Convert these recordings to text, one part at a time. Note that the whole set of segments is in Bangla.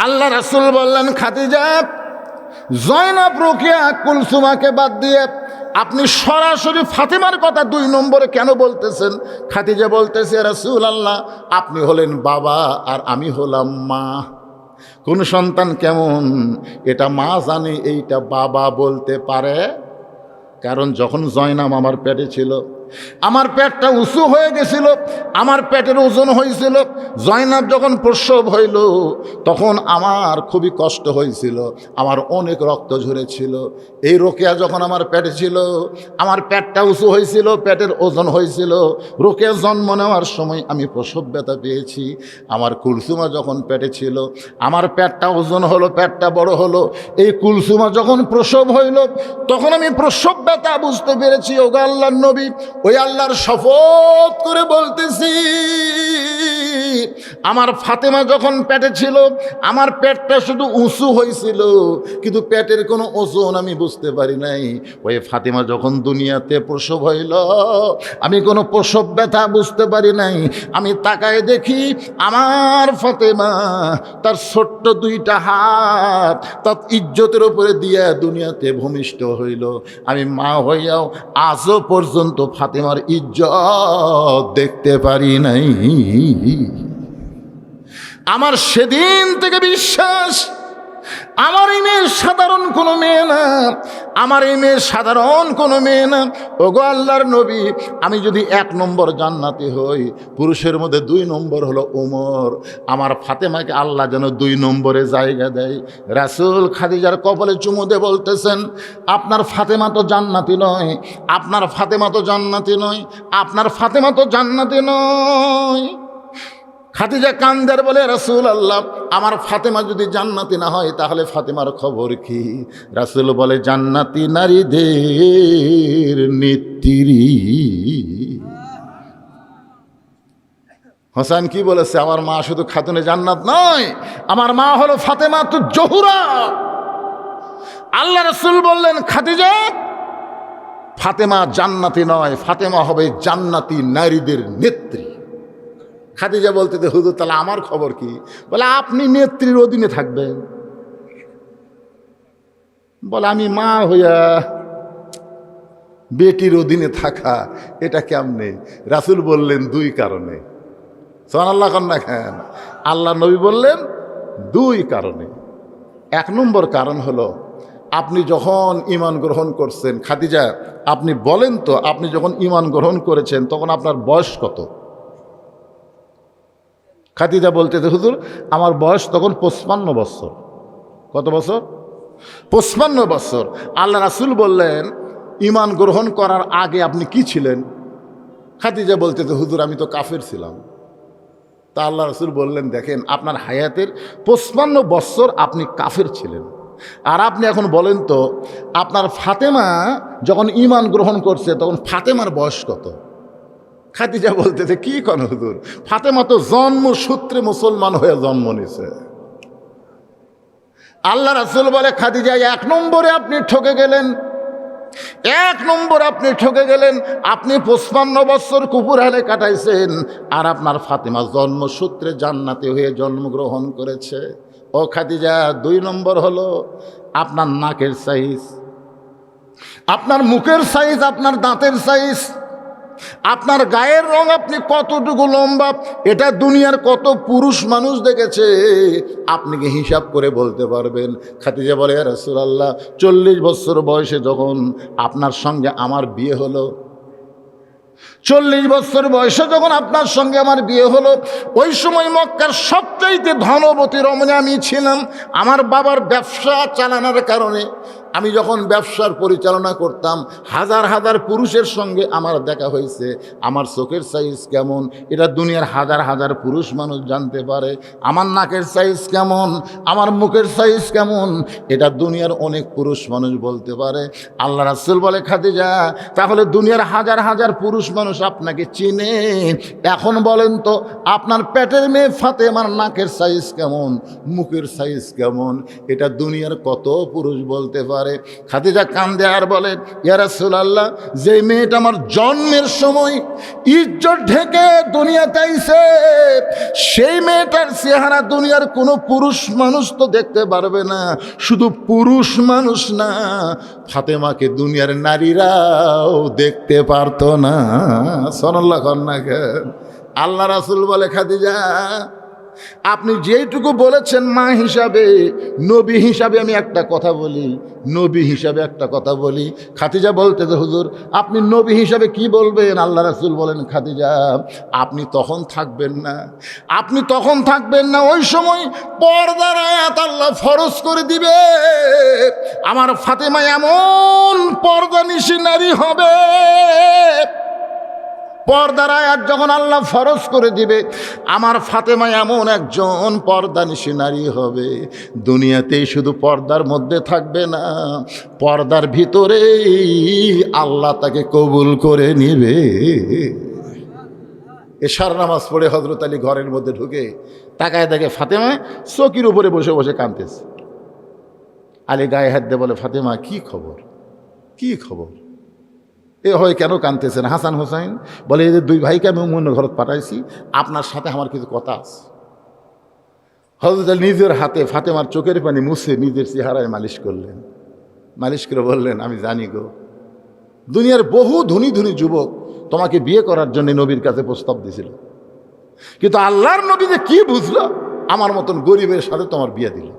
আল্লাহ রাসূল বললেন, খাদিজা, জয়নাব, রোকেয়া, কুলসুমাকে বাদ দিয়ে আপনি সরাসরি ফাতেমার কথা 2 নম্বরে কেন বলতেছেন? খাদিজা বলতেছে, রাসূলুল্লাহ, আপনি হলেন বাবা আর আমি হলাম মা। কোন সন্তান কেমন এটা মা জানে, এইটা বাবা বলতে পারে। কারণ যখন জয়নাব আমার পেটে ছিল, আমার পেটটা উঁচু হয়ে গেছিল, আমার পেটের ওজন হয়েছিল। জয়নাব যখন প্রসব হইল তখন আমার খুবই কষ্ট হয়েছিল, আমার অনেক রক্ত ঝরেছিল। এই রোকেয়া যখন আমার পেটে ছিল, আমার পেটটা উঁচু হয়েছিল, পেটের ওজন হয়েছিল। রোকেয়া জন্ম নেওয়ার সময় আমি প্রসব ব্যথা পেয়েছি। আমার কুলসুমা যখন পেটে ছিল, আমার পেটটা ওজন হলো, পেটটা বড় হলো। এই কুলসুমা যখন প্রসব হইল তখন আমি প্রসব ব্যথা বুঝতে পেরেছি। ওগো আল্লাহর নবী, ওই আল্লাহর শপথ করে বলতেছি, আমার ফাতেমা যখন পেটে ছিল আমার পেটটা শুধু উঁচু হয়েছিল, কিন্তু পেটের কোনো ওজন আমি বুঝতে পারি নাই। ওই ফাতেমা যখন দুনিয়াতে প্রসব হইল আমি কোনো প্রসব ব্যথা বুঝতে পারি নাই। আমি তাকায় দেখি আমার ফাতেমা তার ছোট্ট 2টা হাত তার ইজ্জতের উপরে দিয়া দুনিয়াতে ভূমিষ্ঠ হইল। আমি মা হইয়াও আজও পর্যন্ত ফাতেমার ইজ্জত দেখতে পারি নাই। আমার সেদিন থেকে বিশ্বাস, আমার এই মেয়ে সাধারণ কোনো মেয়ে না, আমার এই মেয়ে সাধারণ কোনো মেয়ে না। ওগো আল্লাহর নবী, আমি যদি 1 নম্বর জান্নাতি হই, পুরুষের মধ্যে 2 নম্বর হলো ওমর। আমার ফাতেমাকে আল্লাহ যেন 2 নম্বরে জায়গা দেয়। রাসূল খাদিজার কপালে চুমু দিয়ে বলতেছেন, আপনার ফাতেমা তো জান্নাতি নয়, আপনার ফাতেমা তো জান্নাতি নয়, আপনার ফাতেমা তো জান্নাতি নয়। খাদিজা কান্দের বলে, রাসূলুল্লাহ, আমার ফাতেমা যদি জান্নাতি না হয় তাহলে ফাতেমার খবর কি? রাসূল বলে, জান্নাতি নারীদের নেত্রী। হোসেন কি বলেছে? আমার মা শুধু খাতুনে জান্নাত নয়, আমার মা হলো ফাতেমা তো জহুরা। আল্লাহ রাসূল বললেন, খাদিজা, ফাতেমা জান্নাতি নয়, ফাতেমা হবে জান্নাতি নারীদের নেত্রী। খাদিজা বলতে, হুজুর, তাহলে আমার খবর কি? বলে, আপনি নেত্রীর অধীনে থাকবেন। বলে, আমি মা হইয়া বেটির অধীনে থাকা এটা কেমনে? রাসূল বললেন 2 কারণে। সুবহানাল্লাহ কন্যা খান। আল্লাহ নবী বললেন 2 কারণে। 1 নম্বর কারণ হলো, আপনি যখন ঈমান গ্রহণ করছেন, খাদিজা আপনি বলেন তো, আপনি যখন ঈমান গ্রহণ করেছেন তখন আপনার বয়স কত? খাদিজা বলতে, হুজুর, আমার বয়স তখন 55 বছর। কত বছর? 55 বছর। আল্লাহ রাসূল বললেন, ঈমান গ্রহণ করার আগে আপনি কি ছিলেন? খাদিজা বলতে, হুজুর, আমি তো কাফের ছিলাম। তা আল্লাহ রাসূল বললেন, দেখেন, আপনার হায়াতের 55 বছর আপনি কাফের ছিলেন। আর আপনি এখন বলেন তো, আপনার ফাতেমা যখন ঈমান গ্রহণ করছে তখন ফাতেমার বয়স কত? খাদিজা বলতেছে, কি কোন হুজুর, ফাতেমা তো জন্মসূত্রে মুসলমান হয়ে জন্ম নিছে। আল্লাহ রাসূল বলে, খাদিজা, 1 নম্বরে আপনি ঠকে গেলেন। 1 নম্বর আপনি ঠকে গেলেন। আপনি 55 বছর কুফর হালে কাটাইছেন, আর আপনার ফাতেমা জন্মসূত্রে জান্নাতি হয়ে জন্মগ্রহণ করেছে। ও খাদিজা, 2 নম্বর হলো আপনার নাকের সাইজ, আপনার মুখের সাইজ, আপনার দাঁতের সাইজ, আপনার গায়ের রং, আপনি কতটুকু লম্বা, এটা দুনিয়ার কত পুরুষ মানুষ দেখেছে, আপনি কি হিসাব করে বলতে পারবেন? খাদিজা বলে, ইয়া রাসূলুল্লাহ, 40 বছর বয়সে যখন আপনার সঙ্গে আমার বিয়ে হলো, 40 বছর বয়সে যখন আপনার সঙ্গে আমার বিয়ে হলো, ওই সময় মক্কার সবচাইতে ধনবতী রমণী আমি ছিলাম। আমার বাবার ব্যবসা চালানোর কারণে আমি যখন ব্যবসার পরিচালনা করতাম, হাজার হাজার পুরুষের সঙ্গে আমার দেখা হয়েছে। আমার চোখের সাইজ কেমন এটা দুনিয়ার হাজার হাজার পুরুষ মানুষ জানতে পারে। আমার নাকের সাইজ কেমন, আমার মুখের সাইজ কেমন, এটা দুনিয়ার অনেক পুরুষ মানুষ বলতে পারে। আল্লাহ রাসূল বলে, খাদিজা, তাহলে দুনিয়ার হাজার হাজার পুরুষ মানুষ আপনাকে চিনে। এখন বলেন তো, আপনার পেটের মেয়ে ফাতেমার নাকের সাইজ কেমন, মুখের সাইজ কেমন, এটা দুনিয়ার কত পুরুষ বলতে পারে? করে। খাদিজা কান্দে আর বলে, ইয়া রাসূলুল্লাহ, যে মেয়েটা আমার জন্মের সময় ইজ্জত ঢেকে দুনিয়াতে আইছে, সেই মেয়েটার চেহারা দুনিয়ার কোনো পুরুষ মানুষ তো দেখতে পারবে না। শুধু পুরুষ মানুষ না, ফাতেমাকে দুনিয়ার নারীরাও দেখতে পারতো না। সাল্লাল্লাহু আলাইহি ওয়াসাল্লাম। আল্লাহ রাসূল বলে, খাদিজা, আপনি যেইটুকু বলেছেন মা হিসাবে, নবী হিসাবে আমি একটা কথা বলি, নবী হিসাবে একটা কথা বলি। খাদিজা বলতে যে হুজুর, আপনি নবী হিসাবে কি বলবেন? আল্লাহ রাসূল বলেন, খাদিজা, আপনি তখন থাকবেন না, আপনি তখন থাকবেন না, ওই সময় পর্দার আয়াত আল্লাহ ফরজ করে দিবে। আমার ফাতেমা এমন পর্দানিশী নারী হবে, পর্দার আয়াত যখন আল্লাহ ফরজ করে দিবে, আমার ফাতেমা এমন একজন পর্দানিশী নারী হবে, দুনিয়াতেই শুধু পর্দার মধ্যে থাকবে না, পর্দার ভিতরেই আল্লাহ তাকে কবুল করে নিবে। এশার নামাজ পড়ে হযরত আলী ঘরের মধ্যে ঢুকে তাকায় দেখে ফাতেমা চৌকির উপরে বসে বসে কাঁদতেছে। আলী গায়ে হাত দিয়ে বলে, ফাতেমা, কি খবর, কি খবর? এ হয় কেন কাঁদতেছেন? হাসান হোসাইন বলে, এই যে দুই ভাইকে আমি অন্য ঘরত পাঠাইছি, আপনার সাথে আমার কিছু কথা আছে। হযরত আলী নিজের হাতে ফাতেমার চোখের পানি মুছে নিজের চেহারায় মালিশ করলেন। মালিশ করে বললেন, আমি জানি গো, দুনিয়ার বহু ধনী ধনী যুবক তোমাকে বিয়ে করার জন্য নবীর কাছে প্রস্তাব দিয়েছিল, কিন্তু আল্লাহর নবী যে কি বুঝলো, আমার মতন গরিবের সাথে তোমার বিয়ে দিল।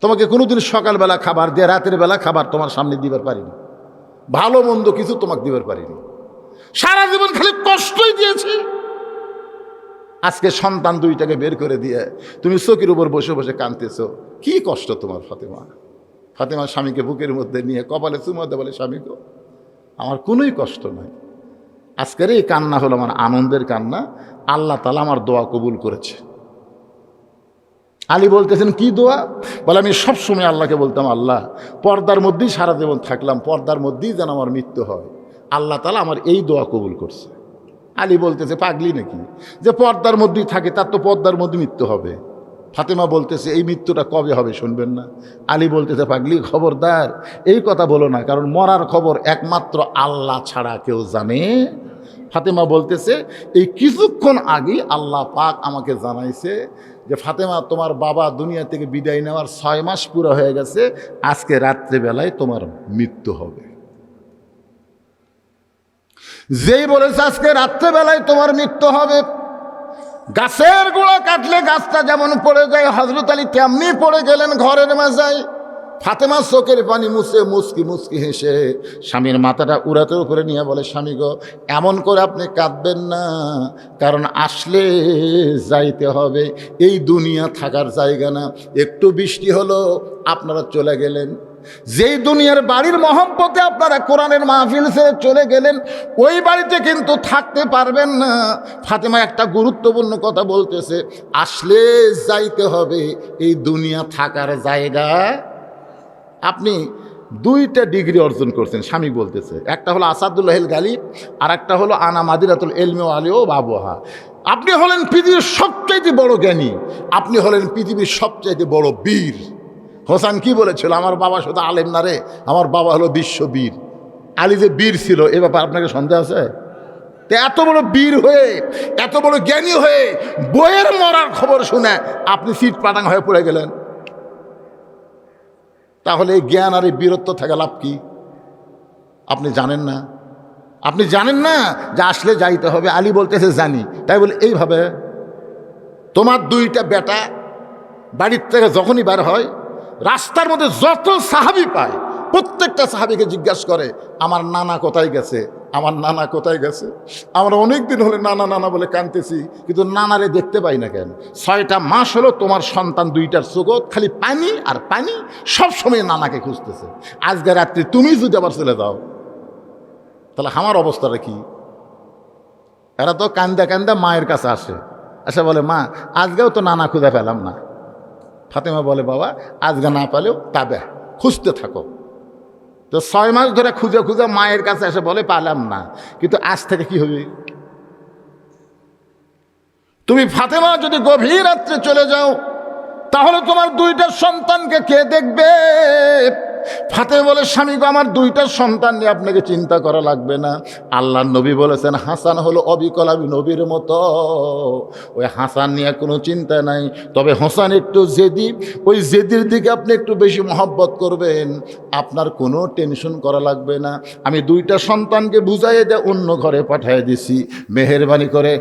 তোমাকে কোনোদিন সকালবেলা খাবার দিয়ে রাতের বেলা খাবার তোমার সামনে দিবার পারিনি, ভালো মন্দ কিছু তোমাকে দিবার পারিনি, সারা জীবন খালি কষ্টই দিয়েছি। আজকে সন্তান দুইটাকে বের করে দিয়ে তুমি চৌকির উপর বসে বসে কাঁদতেছো, কি কষ্ট তোমার ফাতেমা? ফাতেমা স্বামীকে বুকের মধ্যে নিয়ে কপালে চুমা দেয়, বলে, স্বামী গো, আমার কোনোই কষ্ট নাই, আজকের এই কান্না হলো আমার আনন্দের কান্না, আল্লাহ তাআলা আমার দোয়া কবুল করেছে। আলী বলতেছেন, কি দোয়া? বলে, আমি সবসময় আল্লাহকে বলতাম, আল্লাহ, পর্দার মধ্যেই সারা জীবন থাকলাম, পর্দার মধ্যেই যেন আমার মৃত্যু হয়, আল্লাহ তাআলা আমার এই দোয়া কবুল করছে। আলী বলতেছে, পাগলি নাকি, যে পর্দার মধ্যেই থাকে তার তো পর্দার মধ্যে মৃত্যু হবে। ফাতেমা বলতেছে, এই মৃত্যুটা কবে হবে শুনবেন না? আলী বলতেছে, পাগলি, খবরদার এই কথা বলো না, কারণ মরার খবর একমাত্র আল্লাহ ছাড়া কেউ জানে। ফাতেমা বলতেছে, এই কিছুক্ষণ আগে আল্লাহ পাক আমাকে জানাইছে যে ফাতেমা, তোমার বাবা দুনিয়া থেকে বিদায় নেওয়ার 6 মাস পুরো হয়ে গেছে, আজকে রাত্রেবেলায় তোমার মৃত্যু হবে। যেই বলেছে আজকে রাত্রেবেলায় তোমার মৃত্যু হবে, গাছের গোড়া কাটলে গাছটা যেমন পড়ে যায়, হযরত আলী তেমনি পড়ে গেলেন ঘরের মাঝায়। ফাতেমা চোখের পানি মুছে মুচকি মুচকি হেসে স্বামীর মাথাটা উড়াতের উপরে নিয়ে বলে, স্বামী গো, এমন করে আপনি কাঁদবেন না, কারণ আসলে যাইতে হবে, এই দুনিয়া থাকার জায়গা না। একটু বৃষ্টি হলো আপনারা চলে গেলেন, যেই দুনিয়ার বাড়ির মহব্বতে আপনারা কোরআনের মাহফিল ছেড়ে চলে গেলেন, ওই বাড়িতে কিন্তু থাকতে পারবেন না। ফাতেমা একটা গুরুত্বপূর্ণ কথা বলতেছে, আসলে যাইতে হবে, এই দুনিয়া থাকার জায়গা। আপনি 2টা ডিগ্রি অর্জন করছেন, স্বামী বলতেছে, একটা হলো আসাদুল্লাহিল গালিব, আর একটা হলো আনা মাদিরাতুল ইলমি ওয়া আলিও বাবুহা। আপনি হলেন পৃথিবীর সবচাইতে বড় জ্ঞানী, আপনি হলেন পৃথিবীর সবচাইতে বড় বীর। হোসেন কি বলেছিল, আমার বাবা শুধু আলেম না রে, আমার বাবা হলো বিশ্ববীর। আলী যে বীর ছিল, এ ব্যাপারে আপনাকে সন্দেহ আছে? তো এত বড় বীর হয়ে, এত বড় জ্ঞানী হয়ে, বইয়ের মরার খবর শুনে আপনি সিট পাটাং হয়ে পড়ে গেলেন, তাহলে এই জ্ঞান আর এই বীরত্ব থেকে লাভ কি? আপনি জানেন না, আপনি জানেন না যে আসলে যাইতে হবে। আলী বলতেছে, জানি, তাই বলে এইভাবে তোমার 2টা বেটা বাড়ির থেকে যখনই বার হয়, রাস্তার মধ্যে যত সাহাবি পায়, প্রত্যেকটা সাহাবিকে জিজ্ঞাসা করে, আমার নানা কোথায় গেছে, আমার নানা কোথায় গেছে? আমরা অনেক দিন হলে নানা নানা বলে কাঁদতেছি, কিন্তু নানারে দেখতে পাই না কেন? 6টা মাস হলো তোমার সন্তান 2টার চোখত খালি পানি আর পানি, সবসময় নানাকে খুঁজতেছে। আজকে রাত্রি তুমি যদি আবার চলে যাও, তাহলে আমার অবস্থাটা কি? এরা তো কান্দা কান্দা মায়ের কাছে আসে, আচ্ছা বলে, মা আজকেও তো নানা খুঁজে পেলাম না। ফাতেমা বলে, বাবা আজকে না পেলেও তাবে খুঁজতে থাকো। তো 6 মাস ধরে খুঁজে খুঁজে মায়ের কাছে এসে বলে, পালাম না, কিন্তু আজ থেকে কি হবে? তুমি ফাতেমা যদি গভীর রাত্রে চলে যাও, তাহলে তোমার দুইটা সন্তানকে কে দেখবে? ফাতে বলে, স্বামী গো, আমার দুইটা সন্তান নিয়ে আপনাকে চিন্তা করা লাগবে না। আল্লাহর নবী বলেছেন হাসান হলো অবিকল আমি নবীর মতো, ওই হাসান নিয়ে কোনো চিন্তা নাই। তবে হাসান একটু জেদি, ওই জেদির দিকে আপনি একটু বেশি মহব্বত করবেন, আপনার কোনো টেনশন করা লাগবে না। আমি দুইটা সন্তানকে বুঝাইয়ে দিয়ে অন্য ঘরে পাঠিয়ে দিছি, মেহেরবানি করে